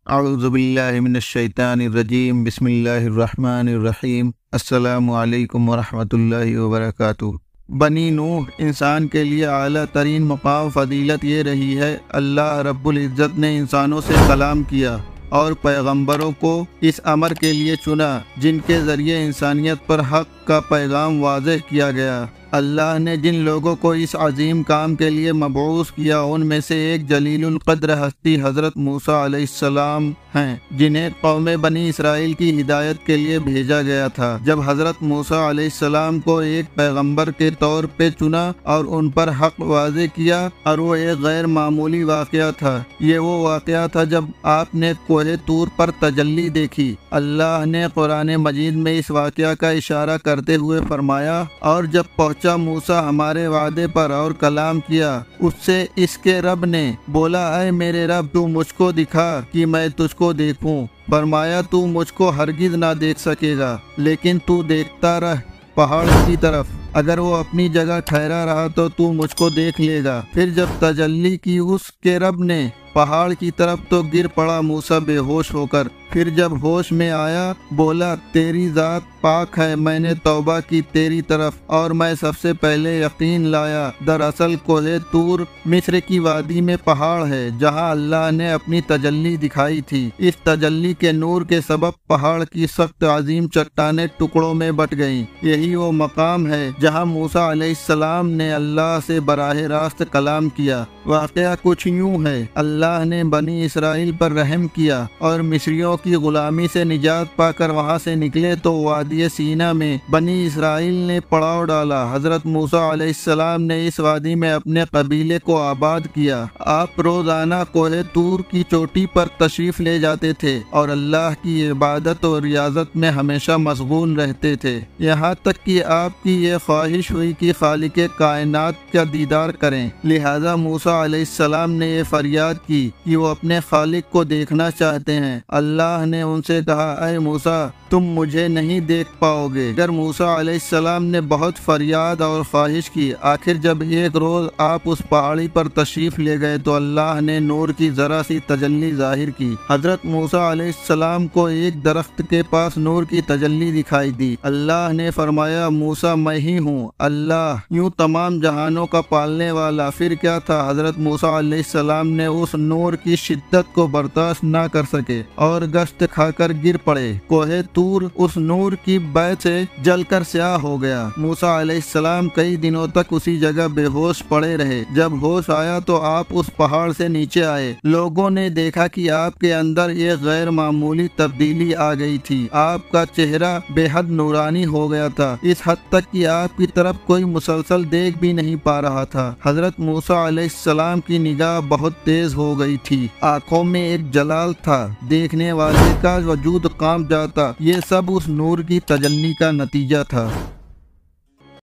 اعوذ باللہ من الشیطان الرجیم بسم اللہ الرحمن الرحیم السلام علیکم ورحمۃ اللہ وبرکاتہ۔ بنی نوح انسان کے لیے اعلیٰ ترین مقام فضیلت یہ رہی ہے، اللہ رب العزت نے انسانوں سے کلام کیا اور پیغمبروں کو اس امر کے لیے چنا جن کے ذریعے انسانیت پر حق کا پیغام واضح کیا گیا۔ اللہ نے جن لوگوں کو اس عظیم کام کے لیے مبعوث کیا ان میں سے ایک جلیل القدر ہستی حضرت موسیٰ علیہ السلام ہیں، جنہیں قوم بنی اسرائیل کی ہدایت کے لیے بھیجا گیا تھا۔ جب حضرت موسیٰ علیہ السلام کو ایک پیغمبر کے طور پہ چنا اور ان پر حق واضح کیا، اور وہ ایک غیر معمولی واقعہ تھا۔ یہ وہ واقعہ تھا جب آپ نے کوہ طور پر تجلی دیکھی۔ اللہ نے قرآن مجید میں اس واقعہ کا اشارہ کرتے ہوئے فرمایا، اور جب پہنچا موسیٰ ہمارے وعدے پر اور کلام کیا اس سے اس کے رب نے بولا، اے میرے رب تو مجھ کو دکھا کہ میں تجھ کو دیکھوں۔ فرمایا، تو مجھ کو ہرگز نہ دیکھ سکے گا، لیکن تو دیکھتا رہ پہاڑ کی طرف، اگر وہ اپنی جگہ ٹھہرا رہا تو مجھ کو دیکھ لے گا۔ پھر جب تجلی کی اس کے رب نے پہاڑ کی طرف تو گر پڑا موسیٰ بے ہوش ہو کر۔ پھر جب ہوش میں آیا بولا، تیری ذات پاک ہے، میں نے توبہ کی تیری طرف اور میں سب سے پہلے یقین لایا۔ دراصل کوہ طور مصر کی وادی میں پہاڑ ہے جہاں اللہ نے اپنی تجلی دکھائی تھی۔ اس تجلی کے نور کے سبب پہاڑ کی سخت عظیم چٹانیں ٹکڑوں میں بٹ گئیں۔ یہی وہ مقام ہے جہاں موسیٰ علیہ السلام نے اللہ سے براہ راست کلام کیا۔ واقعہ کچھ یوں ہے، اللہ نے بنی اسرائیل پر رحم کیا اور مصریوں کی غلامی سے نجات پا کر وہاں سے نکلے تو وادی سینا میں بنی اسرائیل نے پڑاؤ ڈالا۔ حضرت موسیٰ علیہ السلام نے اس وادی میں اپنے قبیلے کو آباد کیا۔ آپ روزانہ کوہ طور کی چوٹی پر تشریف لے جاتے تھے اور اللہ کی عبادت اور ریاضت میں ہمیشہ مشغول رہتے تھے، یہاں تک کہ آپ کی یہ خواہش ہوئی کہ خالق کائنات کا دیدار کریں۔ لہذا موسیٰ علیہ السلام نے یہ فریاد کی کہ وہ اپنے خالق کو دیکھنا چاہتے ہیں۔ اللہ نے ان سے کہا، اے موسیٰ تم مجھے نہیں دیکھ پاؤ گے۔ اگر موسیٰ علیہ السلام نے بہت فریاد اور خواہش کی، آخر جب ایک روز آپ اس پہاڑی پر تشریف لے گئے تو اللہ نے نور کی ذرا سی تجلی ظاہر کی۔ حضرت موسیٰ علیہ السلام کو ایک درخت کے پاس نور کی تجلی دکھائی دی۔ اللہ نے فرمایا، موسیٰ میں ہی ہوں اللہ، یوں تمام جہانوں کا پالنے والا۔ پھر کیا تھا، حضرت موسیٰ علیہ السلام نے اس نور کی شدت کو برداشت نہ کر سکے اور گشت کھا کر گر پڑے۔ کوہ طور اس نور کی بے سے جل کر سیاہ ہو گیا۔ موسیٰ علیہ السلام کئی دنوں تک اسی جگہ بے ہوش پڑے رہے۔ جب ہوش آیا تو آپ اس پہاڑ سے نیچے آئے۔ لوگوں نے دیکھا کہ آپ کے اندر ایک غیر معمولی تبدیلی آ گئی تھی۔ آپ کا چہرہ بے حد نورانی ہو گیا تھا، اس حد تک کہ آپ کی طرف کوئی مسلسل دیکھ بھی نہیں پا رہا تھا۔ حضرت موسیٰ علیہ السلام کی نگاہ بہت تیز ہو گئی تھی، آنکھوں میں ایک جلال تھا، دیکھنے والے کا وجود کانپ جاتا۔ یہ سب اس نور کی تجلی کا نتیجہ تھا۔